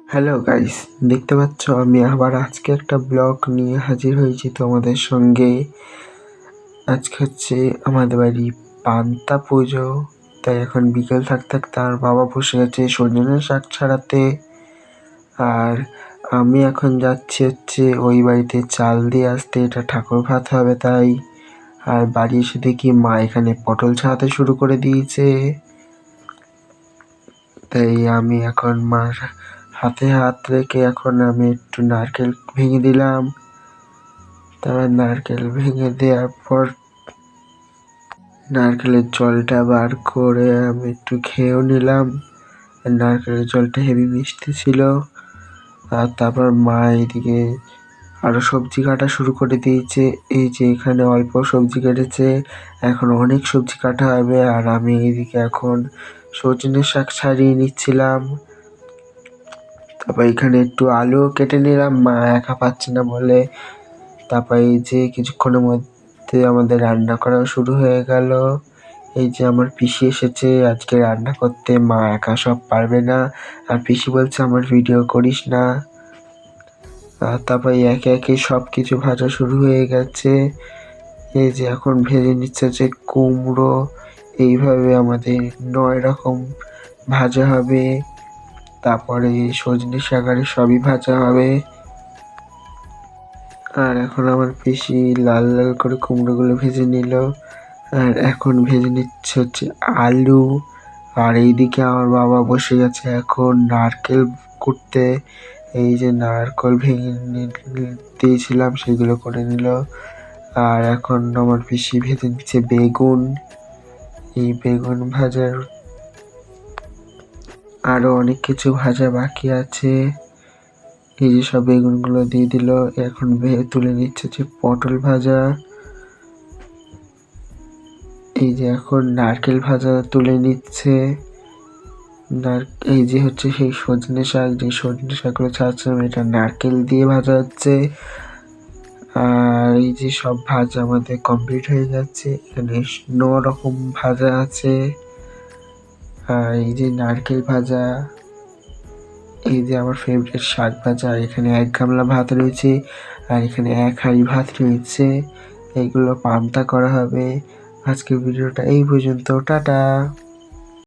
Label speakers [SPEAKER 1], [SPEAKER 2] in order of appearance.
[SPEAKER 1] Hello guys, দেখতে পাচ্ছ আমি আবার আজকে একটা ব্লগ নিয়ে হাজির হয়েছি তোমাদের সঙ্গে। আজকে হচ্ছে আমাদের বাড়ি পান্তা পুজো, তাই এখন বিকেল থাকতে আমার বাবা বসে গেছে সজনের শাক ছাড়াতে। আর আমি এখন যাচ্ছি হচ্ছে ওই বাড়িতে চাল দিয়ে আসতে, এটা ঠাকুর ভাত হবে তাই। আর বাড়ি এসে দেখি মা এখানে পটল ছাড়াতে শুরু করে দিয়েছে, তাই আমি এখন মার হাতে হাত রেখে এখন আমি একটু নারকেল ভেঙে দিলাম। তারপর নারকেল ভেঙে দেওয়ার পর নারকেলের জলটা বার করে আমি একটু খেয়েও নিলাম। নারকেলের জলটা হেভি মিষ্টি ছিল। আর তারপর মা এদিকে আরো সবজি কাটা শুরু করে দিয়েছে। এই যে এখানে অল্প সবজি কেটেছে, এখন অনেক সবজি কাটা হবে। আর আমি এইদিকে এখন সজনের শাক ছাড়িয়ে নিচ্ছিলাম। তারপর এখানে একটু আলু কেটে নিলাম, মা একা পাচ্ছে না বলে। তারপর এই যে কিছুক্ষণের মধ্যে আমাদের রান্না করা শুরু হয়ে গেল। এই যে আমার পিসি এসেছে আজকে রান্না করতে, মা একা সব পারবে না। আর পিসি বলছে আমার ভিডিও করিস না। আর তারপর একে একে সব কিছু ভাজা শুরু হয়ে গেছে। এই যে এখন ভেজে নিচ্ছে যে কুমড়ো, এইভাবে আমাদের 9 রকম ভাজা হবে। তারপরে সজনে শাকারে সবই ভাজা হবে। আর এখন আমার পিসি লাল লাল করে কুমড়োগুলো ভেজে নিল। আর এখন ভেজে নিচ্ছে হচ্ছে আলু। আর এইদিকে আমার বাবা বসে গেছে এখন নারকেল কুটতে। এই যে নারকেল ভেঙে দিয়েছিলাম সেগুলো করে নিল। আর এখন আমার পিসি ভেজে নিচ্ছে বেগুন। এই বেগুন ভাজার আরো অনেক কিছু ভাজা বাকি আছে। এই যে সব বেগুনগুলো দিয়ে দিল। এখন তুলে নিচ্ছে যে পটল ভাজা। এই যে এখন নারকেল ভাজা তুলে নিচ্ছে। এই যে হচ্ছে সেই সজনে শাক, যে সজনে শাকগুলো ছাড়ছিলাম এটা নারকেল দিয়ে ভাজা হচ্ছে। আর এই যে সব ভাজা আমাদের কমপ্লিট হয়ে যাচ্ছে। এখানে 9 রকম ভাজা আছে। আর এই যে নারকেল ভাজা, এই যে আমার ফেভারিট শাক ভাজা। আর এখানে 1 গামলা ভাত রয়েছে, আর এখানে 1 হাঁড়ি ভাত রয়েছে। এইগুলো পান্তা করা হবে। আজকের ভিডিওটা এই পর্যন্ত, টাটা।